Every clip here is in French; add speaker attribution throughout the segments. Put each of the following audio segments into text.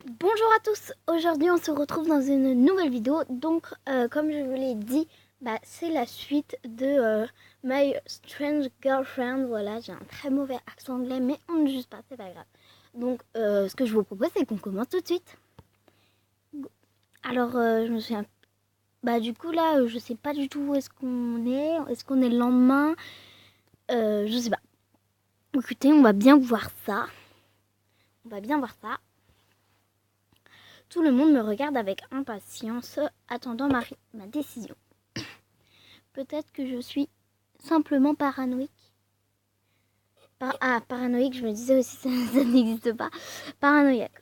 Speaker 1: Bonjour à tous, aujourd'hui on se retrouve dans une nouvelle vidéo. Donc comme je vous l'ai dit, c'est la suite de My Strange Girlfriend. Voilà, j'ai un très mauvais accent anglais mais on ne juge pas, c'est pas grave. Donc ce que je vous propose c'est qu'on commence tout de suite. Alors je me souviens, du coup là je sais pas du tout où est-ce qu'on est le lendemain, je sais pas. Écoutez, on va bien voir ça. Tout le monde me regarde avec impatience, attendant ma décision. Peut-être que je suis simplement paranoïaque. Paranoïaque, je me disais aussi, ça n'existe pas. Paranoïaque.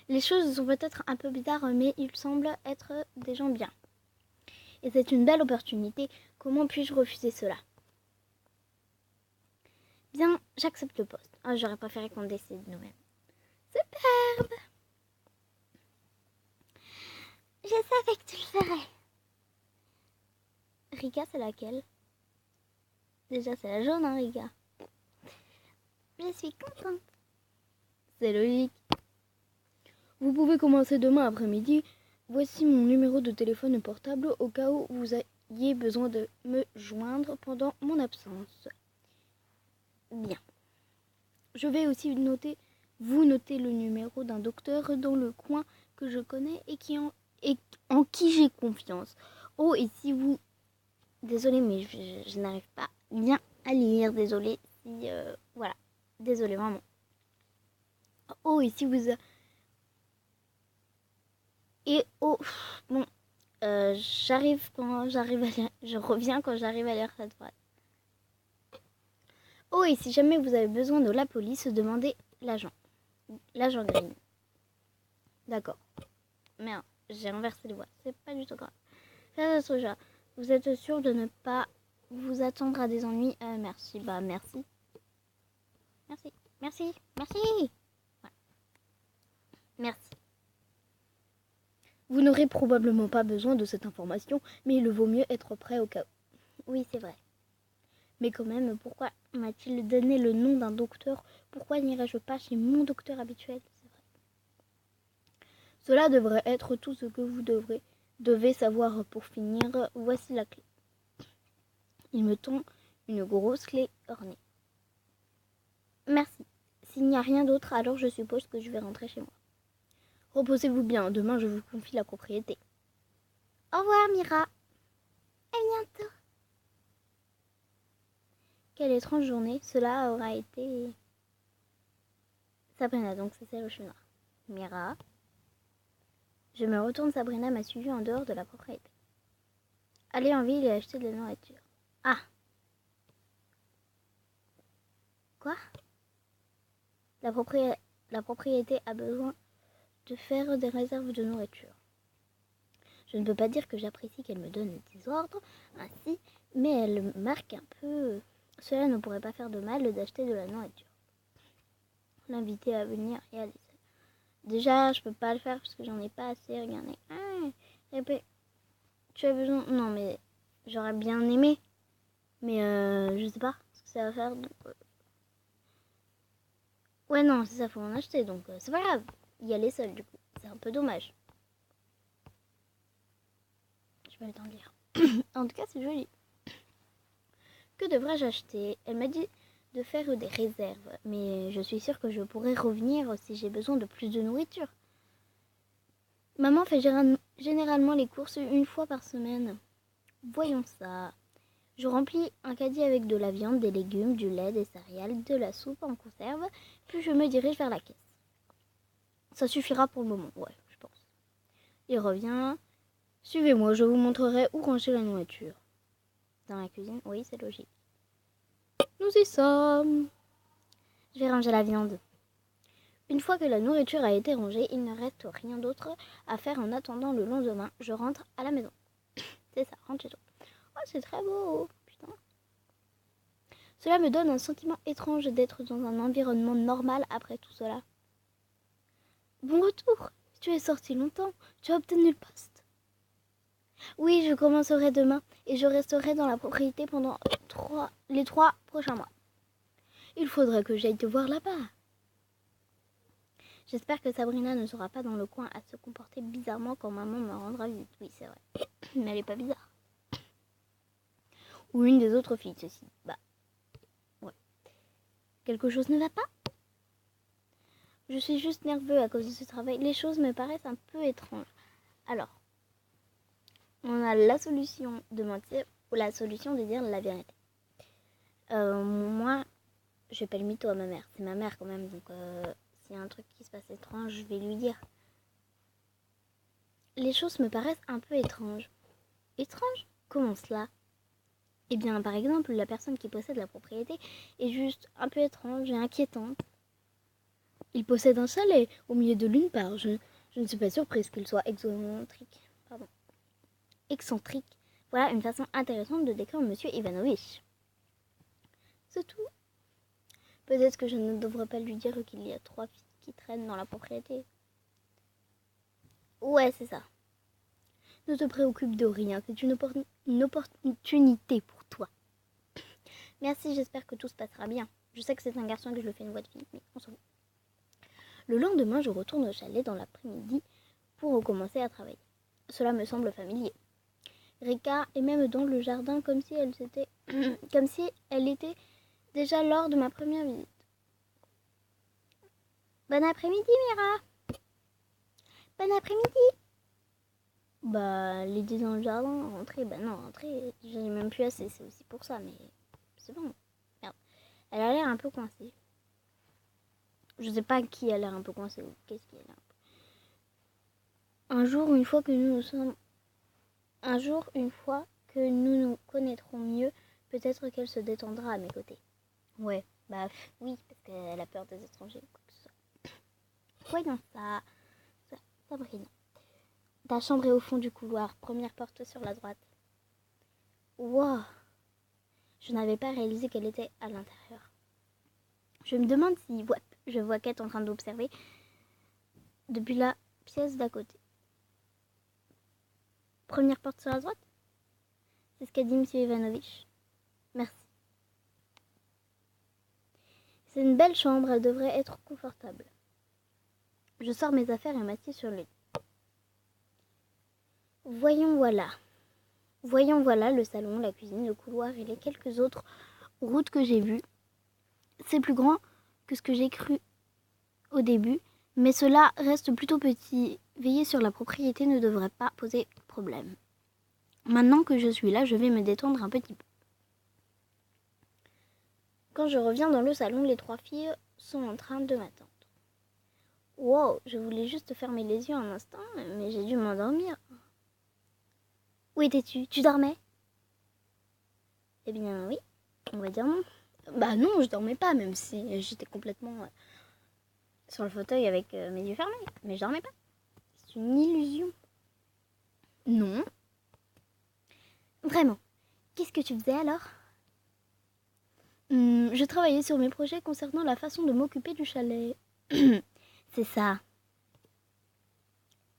Speaker 1: Les choses sont peut-être un peu bizarres, mais ils semblent être des gens bien. Et c'est une belle opportunité. Comment puis-je refuser cela? Bien, j'accepte le poste. J'aurais préféré qu'on décide nous-mêmes. Superbe! Je savais que tu le ferais. Rika, c'est laquelle? Déjà, c'est la jaune, hein, Rika. Je suis contente. C'est logique. Vous pouvez commencer demain après-midi. Voici mon numéro de téléphone portable au cas où vous ayez besoin de me joindre pendant mon absence. Bien. Je vais aussi vous noter le numéro d'un docteur dans le coin que je connais et en qui j'ai confiance. Oh, et si vous... Désolée, mais je n'arrive pas bien à lire. Désolée si... voilà. Désolée, vraiment. Oh, et si vous... Et oh... Bon... je reviens quand j'arrive à lire cette phrase. Oh, et si jamais vous avez besoin de la police, demandez l'agent. L'agent Green. D'accord. Merde, j'ai inversé les voix. C'est pas du tout grave. Faites autre chose. Vous êtes sûr de ne pas vous attendre à des ennuis? Merci. Merci. Merci. Voilà. Merci. Vous n'aurez probablement pas besoin de cette information, mais il vaut mieux être prêt au cas où. Oui, c'est vrai. Mais quand même, pourquoi m'a-t-il donné le nom d'un docteur? Pourquoi n'irais-je pas chez mon docteur habituel? C'est vrai. Cela devrait être tout ce que vous devez savoir pour finir. Voici la clé. Il me tend une grosse clé ornée. Merci. S'il n'y a rien d'autre, alors je suppose que je vais rentrer chez moi. Reposez-vous bien, demain je vous confie la propriété. Au revoir, Mira. À bientôt. Quelle étrange journée. Cela aura été... Sabrina, donc c'est celle au cheveux noir. Mira. Je me retourne, Sabrina m'a suivi en dehors de la propriété. Aller en ville et acheter de la nourriture. Ah. Quoi? La propriété a besoin de faire des réserves de nourriture. Je ne peux pas dire que j'apprécie qu'elle me donne des ordres ainsi, mais elle marque un peu... Cela ne pourrait pas faire de mal d'acheter de la nourriture. L'inviter à venir et aller seul. Déjà, je peux pas le faire parce que j'en ai pas assez. Regardez. Tu as besoin... Non, mais j'aurais bien aimé. Mais je sais pas ce que ça va faire. Ouais, non, c'est ça, faut en acheter. Donc c'est pas grave. Y aller seul, du coup. C'est un peu dommage. Je vais le temps de lire. En tout cas, c'est joli. Que devrais-je acheter? Elle m'a dit de faire des réserves, mais je suis sûre que je pourrais revenir si j'ai besoin de plus de nourriture. Maman fait généralement les courses une fois par semaine. Voyons ça. Je remplis un caddie avec de la viande, des légumes, du lait, des céréales, de la soupe en conserve, puis je me dirige vers la caisse. Ça suffira pour le moment, ouais, je pense. Il revient. Suivez-moi, je vous montrerai où ranger la nourriture. Dans la cuisine, oui, c'est logique. Nous y sommes. Je vais ranger la viande. Une fois que la nourriture a été rangée, il ne reste rien d'autre à faire en attendant le lendemain. Je rentre à la maison. C'est ça, rentre chez toi. Oh, c'est très beau, putain. Cela me donne un sentiment étrange d'être dans un environnement normal après tout cela. Bon retour. Tu es sorti longtemps. Tu as obtenu le poste. Oui, je commencerai demain et je resterai dans la propriété pendant les 3 prochains mois. Il faudrait que j'aille te voir là-bas. J'espère que Sabrina ne sera pas dans le coin à se comporter bizarrement quand maman me rendra visite. Oui, c'est vrai. Mais elle est pas bizarre. Ou une des autres filles, ceci. Bah, ouais. Quelque chose ne va pas? Je suis juste nerveux à cause de ce travail. Les choses me paraissent un peu étranges. Alors, on a la solution de mentir ou la solution de dire la vérité. Moi, je fais pas le mytho à ma mère. C'est ma mère quand même, donc s'il y a un truc qui se passe étrange, je vais lui dire. Les choses me paraissent un peu étranges. Étranges? Comment cela? Eh bien, par exemple, la personne qui possède la propriété est juste un peu étrange et inquiétante. Il possède un chalet au milieu de nulle part. Je ne suis pas surprise qu'il soit excentrique. Voilà une façon intéressante de décrire Monsieur Ivanovitch. C'est tout. Peut-être que je ne devrais pas lui dire qu'il y a 3 filles qui traînent dans la propriété. Ouais, c'est ça. Ne te préoccupe de rien, c'est une opportunité pour toi. Merci, j'espère que tout se passera bien. Je sais que c'est un garçon que je le fais une voix de fille, mais on s'en fout. Le lendemain, je retourne au chalet dans l'après-midi pour recommencer à travailler. Cela me semble familier. Rika est même dans le jardin comme si elle était déjà lors de ma première visite. Bon après-midi, Mira. Bon après-midi. Bah, l'idée dans le jardin, rentrer, bah non, rentrer, j'en ai même plus assez, c'est aussi pour ça, mais c'est bon. Merde. Elle a l'air un peu coincée. Je sais pas qui a l'air un peu coincé ou qu'est-ce qui a l'air un peu. Un jour, une fois que nous connaîtrons mieux, peut-être qu'elle se détendra à mes côtés. Ouais, bah oui, parce qu'elle a peur des étrangers. Quoi que ce soit. Voyons ça, Sabrina. Ta chambre est au fond du couloir, première porte sur la droite. Wow! Je n'avais pas réalisé qu'elle était à l'intérieur. Je me demande si je vois Kate en train d'observer depuis la pièce d'à côté. Première porte sur la droite? C'est ce qu'a dit M. Ivanovitch. Merci. C'est une belle chambre, elle devrait être confortable. Je sors mes affaires et m'assieds sur le lit. Voyons voilà le salon, la cuisine, le couloir et les quelques autres routes que j'ai vues. C'est plus grand que ce que j'ai cru au début, mais cela reste plutôt petit. Veiller sur la propriété ne devrait pas poser problème. Maintenant que je suis là, je vais me détendre un petit peu. Quand je reviens dans le salon, les 3 filles sont en train de m'attendre. Wow, je voulais juste fermer les yeux un instant, mais j'ai dû m'endormir. Où étais-tu? Tu dormais? Eh bien oui, on va dire non. Bah non, je dormais pas, même si j'étais complètement sur le fauteuil avec mes yeux fermés. Mais je dormais pas. C'est une illusion. Non. Vraiment. Qu'est-ce que tu faisais alors? Je travaillais sur mes projets concernant la façon de m'occuper du chalet. C'est ça.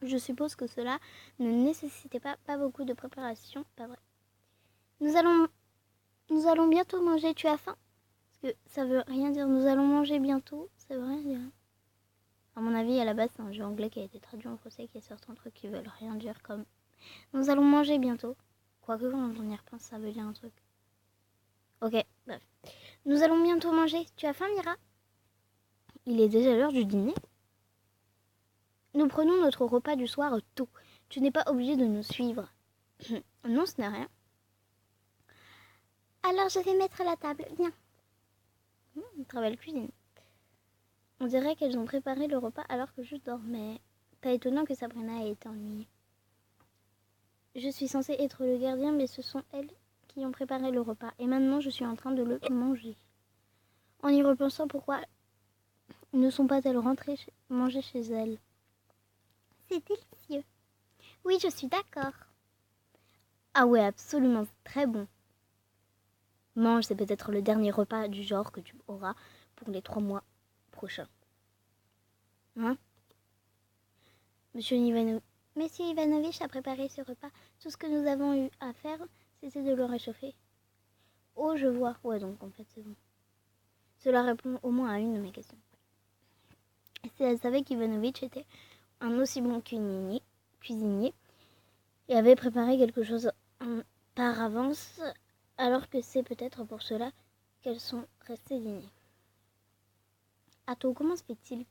Speaker 1: Je suppose que cela ne nécessitait pas beaucoup de préparation, pas vrai. Nous allons bientôt manger, tu as faim? Parce que ça veut rien dire, nous allons manger bientôt, ça veut rien dire. À mon avis, à la base, c'est un jeu anglais qui a été traduit en français, qui a certains trucs qui veulent rien dire comme nous allons manger bientôt. Quoique quand on y repense, ça veut dire un truc. Ok, bref. Nous allons bientôt manger. Tu as faim, Mira? Il est déjà l'heure du dîner. Nous prenons notre repas du soir tôt. Tu n'es pas obligé de nous suivre. Non, ce n'est rien. Alors, je vais mettre la table. Viens. Très belle cuisine. On dirait qu'elles ont préparé le repas alors que je dormais. Pas étonnant que Sabrina ait été ennuyée. Je suis censée être le gardien, mais ce sont elles qui ont préparé le repas. Et maintenant, je suis en train de le manger. En y repensant, pourquoi ne sont-elles pas rentrées manger chez elles? C'est délicieux. Oui, je suis d'accord. Ah ouais, absolument, c'est très bon. Mange, c'est peut-être le dernier repas du genre que tu auras pour les 3 mois prochains. Hein? Monsieur Ivanovitch a préparé ce repas. Tout ce que nous avons eu à faire, c'était de le réchauffer. Oh, je vois. Ouais, donc en fait, c'est bon. Cela répond au moins à une de mes questions. si elle savait qu'Ivanovitch était un aussi bon cuisinier et avait préparé quelque chose par avance, alors que c'est peut-être pour cela qu'elles sont restées dîner. Attends, comment se fait-il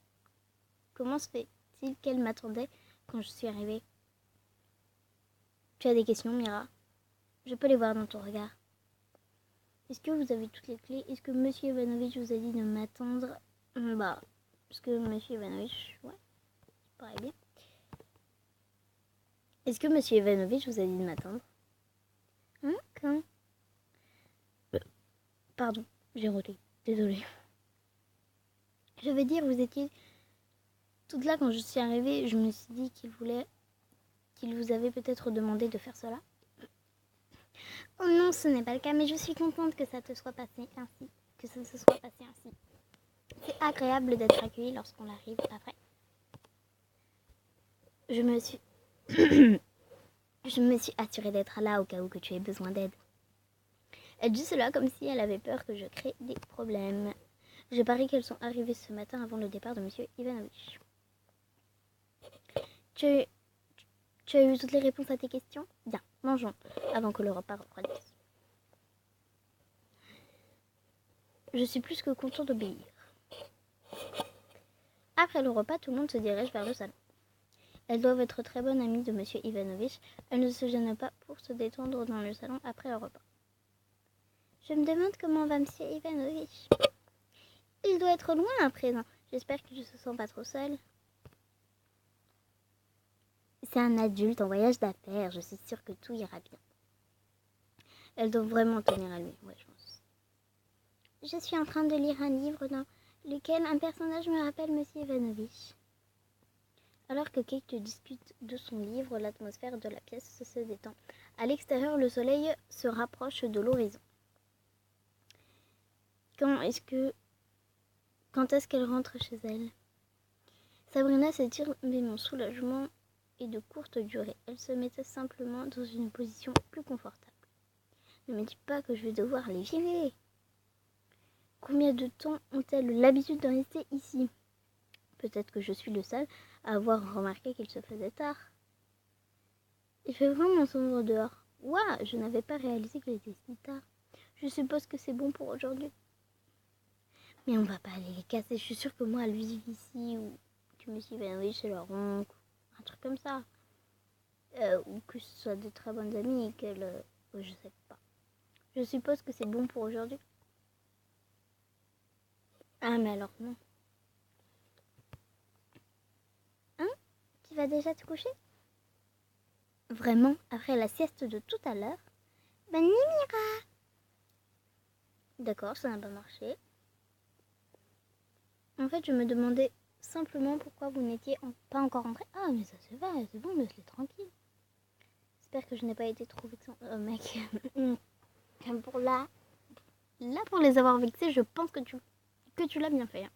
Speaker 1: qu'elle m'attendait quand je suis arrivée? Tu as des questions, Mira? Je peux les voir dans ton regard. Est-ce que vous avez toutes les clés? Est-ce que Monsieur Ivanovitch vous a dit de m'attendre? Parce que Monsieur Ivanovitch, ouais, ça paraît bien. Est-ce que Monsieur Ivanovitch vous a dit de m'attendre? Quand? Pardon, j'ai roté. Désolée. Je veux dire, vous étiez toute là quand je suis arrivée. Je me suis dit qu'il vous avait peut-être demandé de faire cela. Oh non, ce n'est pas le cas, mais je suis contente que ça te soit passé ainsi. Que ça se soit passé ainsi. C'est agréable d'être accueilli lorsqu'on arrive après. Je me suis assurée d'être là au cas où que tu aies besoin d'aide. Elle dit cela comme si elle avait peur que je crée des problèmes. Je parie qu'elles sont arrivées ce matin avant le départ de Monsieur Ivanovitch. Tu as eu toutes les réponses à tes questions? Bien, mangeons, avant que le repas refroidisse. Je suis plus que content d'obéir. Après le repas, tout le monde se dirige vers le salon. Elles doivent être très bonnes amies de Monsieur Ivanovitch. Elles ne se gênent pas pour se détendre dans le salon après le repas. Je me demande comment va Monsieur Ivanovitch. Il doit être loin à présent. J'espère qu'il ne se sent pas trop seul. C'est un adulte en voyage d'affaires. Je suis sûre que tout ira bien. Elle doit vraiment tenir à lui. Ouais, je pense. Je suis en train de lire un livre dans lequel un personnage me rappelle Monsieur Ivanovitch. Alors que Kate discute de son livre, l'atmosphère de la pièce se détend. À l'extérieur, le soleil se rapproche de l'horizon. Quand est-ce qu'elle rentre chez elle? Sabrina s'étire, mais mon soulagement est de courte durée. Elle se mettait simplement dans une position plus confortable. Ne me dis pas que je vais devoir les virer. Combien de temps ont-elles l'habitude de rester ici? Peut-être que je suis le seul à avoir remarqué qu'il se faisait tard. Il fait vraiment sombre dehors. Ouah, je n'avais pas réalisé qu'il était si tard. Je suppose que c'est bon pour aujourd'hui. Mais on va pas aller les casser. Je suis sûre que moi, elle vit ici ou que Monsieur Ivanovitch chez leur oncle. Un truc comme ça. Ou que ce soit de très bonnes amies et qu'elle... je sais pas. Je suppose que c'est bon pour aujourd'hui. Ah, mais alors non. Hein? Tu vas déjà te coucher? Vraiment, après la sieste de tout à l'heure? Ben, Mira! D'accord, ça n'a pas marché. En fait, je me demandais simplement pourquoi vous n'étiez pas encore rentré. Ah, mais ça se va, c'est bon, laisse-les tranquille. J'espère que je n'ai pas été trop vexant. Mec, pour les avoir vexés, je pense que tu l'as bien fait. Hein.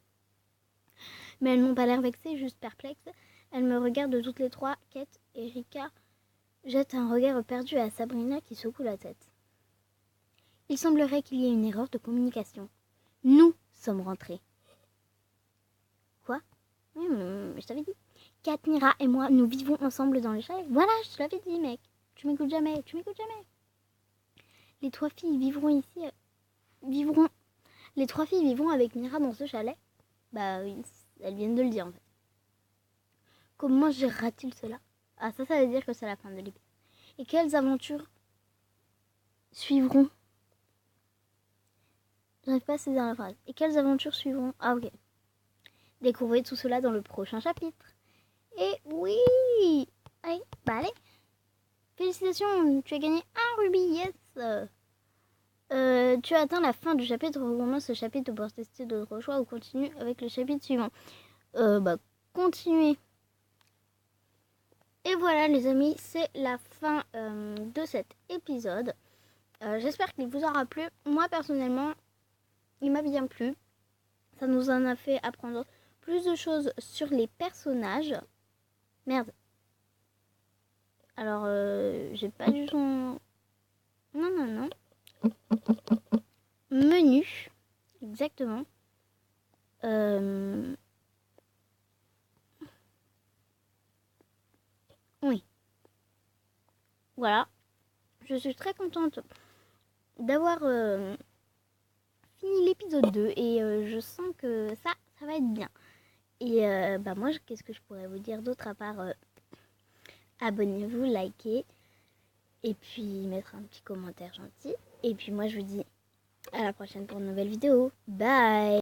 Speaker 1: Mais elles n'ont pas l'air vexées, juste perplexes. Elles me regardent toutes les trois. Kate et Rika jettent un regard perdu à Sabrina qui secoue la tête. Il semblerait qu'il y ait une erreur de communication. Nous sommes rentrés. Quoi? Oui, mais je t'avais dit. Kate, Mira et moi, nous vivons ensemble dans le chalet. Voilà, je te l'avais dit, mec. Tu m'écoutes jamais. Les trois filles Les trois filles vivront avec Mira dans ce chalet. Bah oui, elles viennent de le dire en fait. Comment gérera-t-il cela? Ah, ça veut dire que c'est la fin de l'épisode. Et quelles aventures suivront? J'arrive pas à saisir la phrase. Et quelles aventures suivront? Ah, ok. Découvrez tout cela dans le prochain chapitre. Et oui! Allez. Félicitations, tu as gagné un rubis, yes! Tu as atteint la fin du chapitre. Recommence ce chapitre pour tester d'autres choix ou continue avec le chapitre suivant. Continuez. Et voilà les amis, c'est la fin de cet épisode. J'espère qu'il vous aura plu. Moi personnellement, il m'a bien plu. Ça nous en a fait apprendre plus de choses sur les personnages. Merde. Alors, j'ai pas du son... Non. Menu. Exactement. voilà, je suis très contente d'avoir fini l'épisode 2 et je sens que ça va être bien. Et moi, qu'est-ce que je pourrais vous dire d'autre à part abonnez-vous, likez et puis mettre un petit commentaire gentil. Et puis moi, je vous dis à la prochaine pour une nouvelle vidéo. Bye!